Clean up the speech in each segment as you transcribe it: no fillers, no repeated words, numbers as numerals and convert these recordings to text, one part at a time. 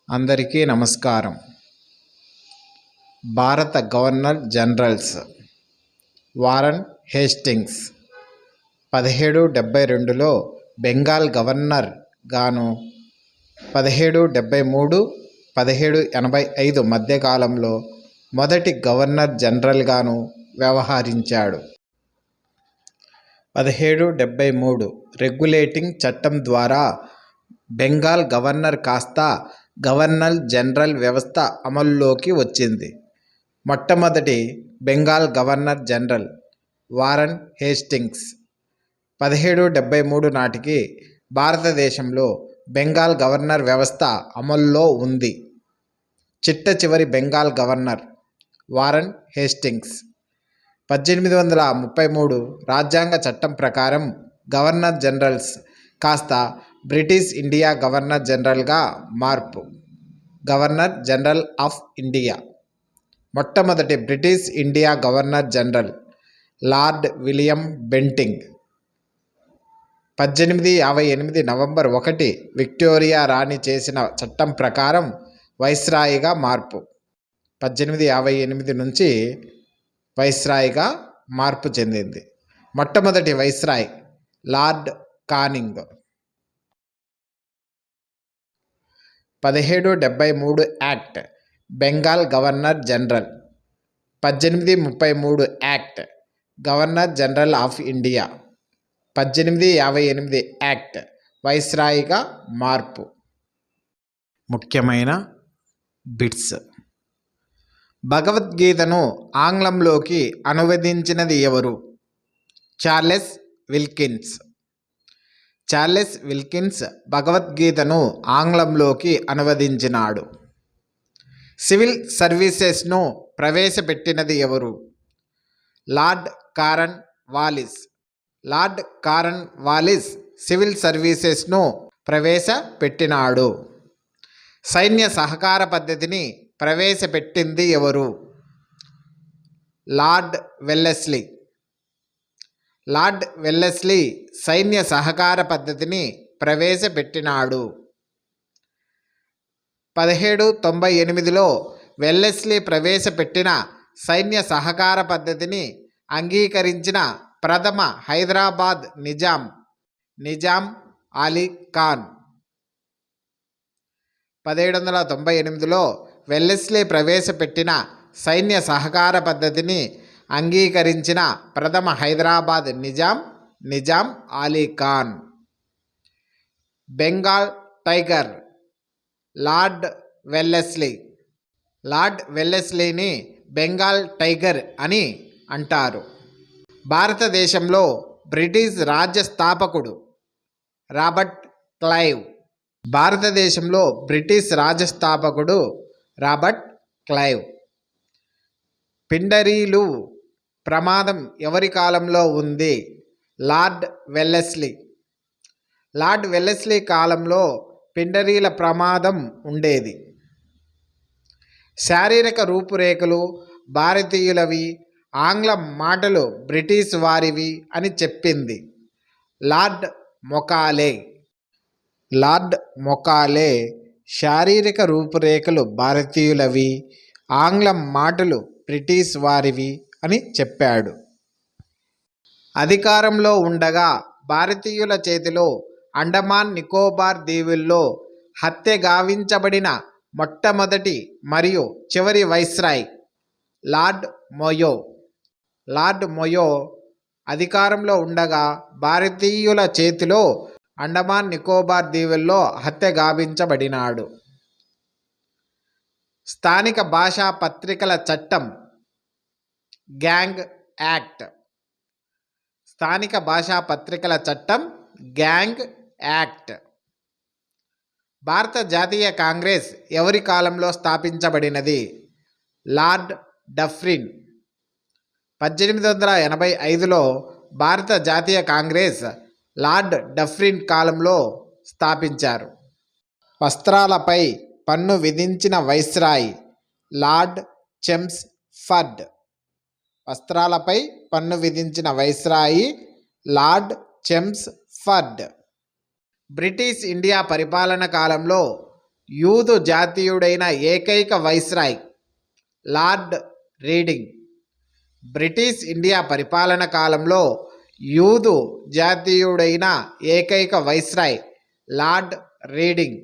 అందరికీ నమస్కారం. భారత గవర్నర్ జనరల్స్ వారన్ హేస్టింగ్స్ 1772లో బెంగాల్ గవర్నర్ గాను 1773-1785 మధ్యకాలంలో మొదటి గవర్నర్ జనరల్ గాను వ్యవహరించాడు. 1773 రెగ్యులేటింగ్ చట్టం ద్వారా బెంగాల్ గవర్నర్ కాస్త గవర్నర్ జనరల్ వ్యవస్థ అమల్లోకి వచ్చింది. మొట్టమొదటి Bengal governor general Warren Hastings 1773 నాటికి భారతదేశంలో బెంగాల్ గవర్నర్ వ్యవస్థ అమల్లో ఉంది. చిట్ట చివరి బెంగాల్ గవర్నర్ వారన్ హేస్టింగ్స్ 1833 రాజ్యాంగ చట్టం ప్రకారం గవర్నర్ జనరల్స్ కాస్త బ్రిటిష్ ఇండియా గవర్నర్ జనరల్గా మార్పు. గవర్నర్ జనరల్ ఆఫ్ ఇండియా మొట్టమొదటి British India governor general lord William Bentinck 1858 November 1 Victoria రాణి చేసిన చట్టం ప్రకారం వైస్రాయిగా మార్పు. 1858 నుంచి వైస్రాయిగా మార్పు చెందింది. మొట్టమొదటి viceroy lord Canning. 1773 act Bengal governor general. 1833 act governor general of India. 1858 act వైస్రాయిగా మార్పు. ముఖ్యమైన బిట్స్. భగవద్గీతను ఆంగ్లంలోకి అనువదించినది ఎవరు? Charles Wilkins. చార్లెస్ విల్కిన్స్ భగవద్గీతను ఆంగ్లంలోకి అనువదించినాడు. సివిల్ సర్వీసెస్ను ప్రవేశపెట్టినది ఎవరు? Lord Cornwallis. Lord Cornwallis civil సర్వీసెస్ను ప్రవేశపెట్టినాడు. సైన్య సహకార పద్ధతిని ప్రవేశపెట్టింది ఎవరు? Lord Wellesley. లార్డ్ వెల్లెస్లీ సైన్య సహకార పద్ధతిని ప్రవేశపెట్టినాడు. 1798లో వెల్లెస్లీ ప్రవేశపెట్టిన సైన్య సహకార పద్ధతిని అంగీకరించిన ప్రథమ హైదరాబాద్ నిజాం అలీ ఖాన్. 1798లో వెల్లెస్లీ ప్రవేశపెట్టిన సైన్య సహకార పద్ధతిని అంగీకరించిన ప్రథమ Hyderabad Nizam Ali Khan. Bengal tiger lord Wellesley. Lord వెల్లెస్లీని బెంగాల్ టైగర్ అని అంటారు. భారతదేశంలో బ్రిటిష్ రాజ్య స్థాపకుడు రాబర్ట్ క్లైవ్. భారతదేశంలో బ్రిటిష్ రాజ్య స్థాపకుడు రాబర్ట్ క్లైవ్. పిండరీలు ప్రమాదం ఎవరి కాలంలో ఉంది? Lord Wellesley. లార్డ్ వెల్లెస్లీ కాలంలో పిండరీల ప్రమాదం ఉండేది. శారీరక రూపురేఖలు భారతీయులవి, ఆంగ్లం మాటలు బ్రిటిష్ వారివి అని చెప్పింది లార్డ్ మొకాలే. లార్డ్ మొకాలే శారీరక రూపురేఖలు భారతీయులవి, ఆంగ్లం మాటలు బ్రిటిష్ వారివి అని చెప్పాడు. అధికారంలో ఉండగా భారతీయుల చేతిలో అండమాన్ నికోబార్ దీవుల్లో హత్య గావించబడిన మొట్టమొదటి మరియు చివరి viceroy lord Mayo. Lord Mayo అధికారంలో ఉండగా భారతీయుల చేతిలో అండమాన్ నికోబార్ దీవుల్లో హత్య గావించబడినాడు. స్థానిక భాషా పత్రికల చట్టం గ్యాంగ్ యాక్ట్. స్థానిక భాషా పత్రికల చట్టం గ్యాంగ్ యాక్ట్. భారత జాతీయ కాంగ్రెస్ ఎవరి కాలంలో స్థాపించబడినది? Lord Dufferin. 1885లో భారత జాతీయ కాంగ్రెస్ లార్డ్ డఫ్రిన్ కాలంలో స్థాపించారు. వస్త్రాలపై పన్ను విధించిన వైస్రాయ్ లార్డ్ చెమ్స్ఫర్డ్. వస్త్రాలపై పన్ను విధించిన viceroy lord Chelmsford. British India పరిపాలన కాలంలో యూదు జాతీయుడైన ఏకైక viceroy lord Reading. British India పరిపాలన కాలంలో యూదు జాతీయుడైన ఏకైక viceroy lord Reading.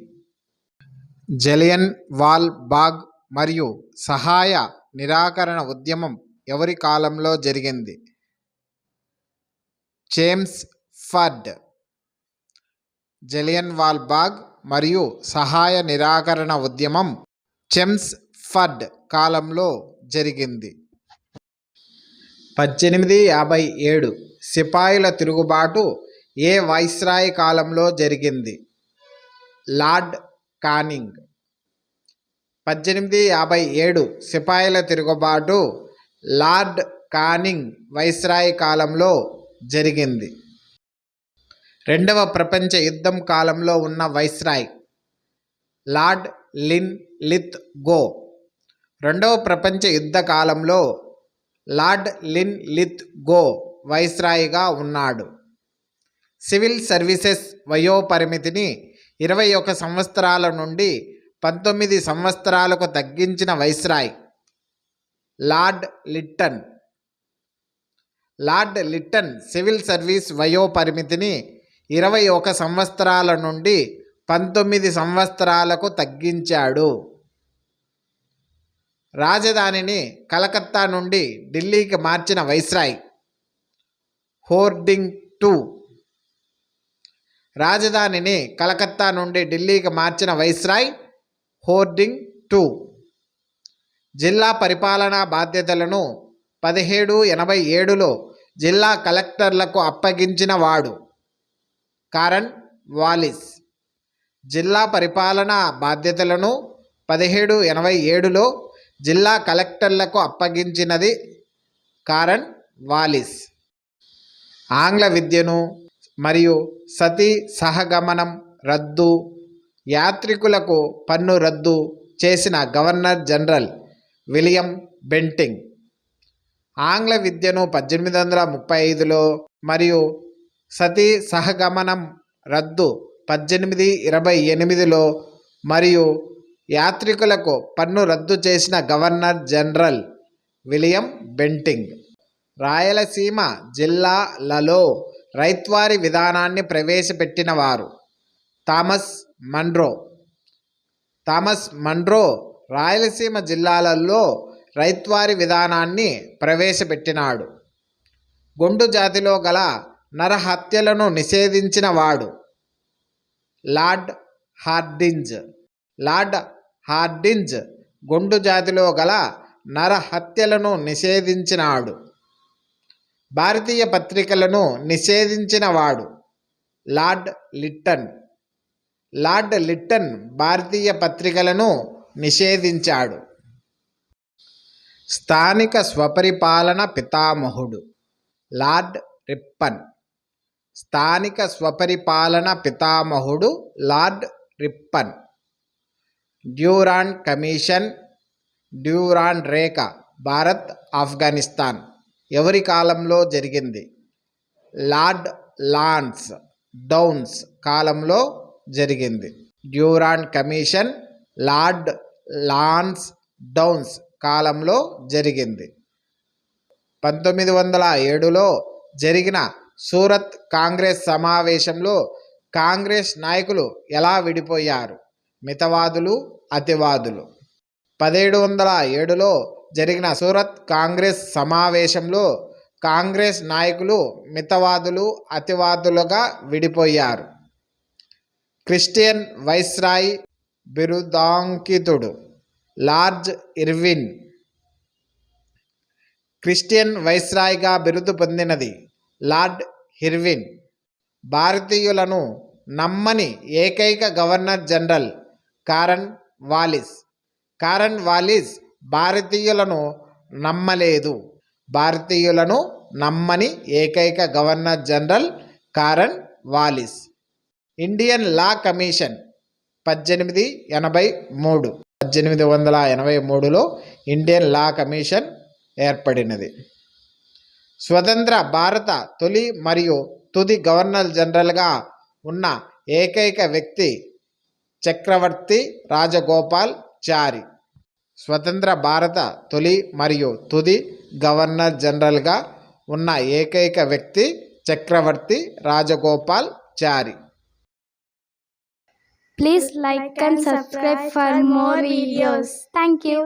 Jallianwala Bagh మరియు సహాయ నిరాకరణ ఉద్యమం ఎవరి కాలంలో జరిగింది? Chelmsford. Jallianwala Bagh మరియు సహాయ నిరాకరణ ఉద్యమం చేమ్స్ ఫర్డ్ కాలంలో జరిగింది. 1857 సిపాయిల తిరుగుబాటు ఏ వైస్రాయ్ కాలంలో జరిగింది? Lord Canning. 1857 సిపాయిల తిరుగుబాటు లార్డ్ కానింగ్ వైస్రాయ్ కాలంలో జరిగింది. రెండవ ప్రపంచ యుద్ధం కాలంలో ఉన్న వైస్రాయ్ లార్డ్ లిన్ లిత్ గో. రెండవ ప్రపంచ యుద్ధ కాలంలో లార్డ్ లిన్ లిత్ గో వైస్రాయ్గా ఉన్నాడు. సివిల్ సర్వీసెస్ వయోపరిమితిని 21 సంవత్సరాల నుండి 19 సంవత్సరాలకు తగ్గించిన viceroy lord Lytton. Lord Lytton civil service వయోపరిమితిని 21 సంవత్సరాల నుండి 19 సంవత్సరాలకు తగ్గించాడు. రాజధానిని కలకత్తా నుండి ఢిల్లీకి మార్చిన వైస్రాయ్ హోర్డింగ్ టూ. రాజధానిని కలకత్తా నుండి ఢిల్లీకి మార్చిన వైస్రాయ్ హోర్డింగ్ టూ. జిల్లా పరిపాలనా బాధ్యతలను 1787లో జిల్లా కలెక్టర్లకు అప్పగించిన వాడు కారన్ వాలిస్. జిల్లా పరిపాలనా బాధ్యతలను 1787లో జిల్లా కలెక్టర్లకు అప్పగించినది కారన్ వాలిస్. ఆంగ్ల విద్యను మరియు సతీ సహగమనం రద్దు, యాత్రికులకు పన్ను రద్దు చేసిన గవర్నర్ జనరల్ విలియం బెంటింగ్. ఆంగ్ల విద్యను 1835లో మరియు సతీ సహగమనం రద్దు 1828లో మరియు యాత్రికులకు పన్ను రద్దు చేసిన governor general William Bentinck. Rayalaseema జిల్లాలలో రైత్వారీ విధానాన్ని ప్రవేశపెట్టిన వారు Thomas Munro. Thomas Munro Rayalaseema జిల్లాలలో రైత్వారీ విధానాన్ని ప్రవేశపెట్టినాడు. గొండు జాతిలో గల నరహత్యలను నిషేధించిన వాడు lord Hardinge. Lord Hardinge Gondu జాతిలో గల నరహత్యలను నిషేధించినాడు. భారతీయ పత్రికలను నిషేధించిన వాడు లార్డ్ లిట్టన్. లార్డ్ లిట్టన్ భారతీయ పత్రికలను నిషేధించాడు. స్థానిక స్వపరిపాలన పితామహుడు లార్డ్ రిప్పన్. స్థానిక స్వపరిపాలన పితామహుడు lord Ripon. Durand commission, Durand రేఖ భారత్ ఆఫ్ఘనిస్తాన్ ఎవరి కాలంలో జరిగింది? లార్డ్ లాన్స్ డౌన్స్ కాలంలో జరిగింది. Durand commission lord Lansdowne కాలంలో జరిగింది. 1907లో జరిగిన సూరత్ కాంగ్రెస్ సమావేశంలో కాంగ్రెస్ నాయకులు ఎలా విడిపోయారు? మితవాదులు, అతివాదులు. 1707లో జరిగిన సూరత్ కాంగ్రెస్ సమావేశంలో కాంగ్రెస్ నాయకులు మితవాదులు, అతివాదులుగా విడిపోయారు. క్రిస్టియన్ వైస్రాయ్ బిరుదాంకితుడు లార్డ్ ఇర్విన్. క్రిస్టియన్ వైస్రాయ్గా బిరుదు పొందినది లార్డ్ ఇర్విన్. భారతీయులను నమ్మని ఏకైక governor general Cornwallis. Cornwallis భారతీయులను నమ్మలేదు. భారతీయులను నమ్మని ఏకైక governor general Cornwallis. Indian law commission 1883. 1883లో ఇండియన్ లా కమిషన్ ఏర్పడినది. స్వతంత్ర భారత తొలి మరియు తుది గవర్నర్ జనరల్గా ఉన్న ఏకైక వ్యక్తి చక్రవర్తి రాజగోపాల్చారి. స్వతంత్ర భారత తొలి మరియు తుది గవర్నర్ జనరల్గా ఉన్న ఏకైక వ్యక్తి చక్రవర్తి Rajagopalachari. Please like and subscribe for more videos. Thank you.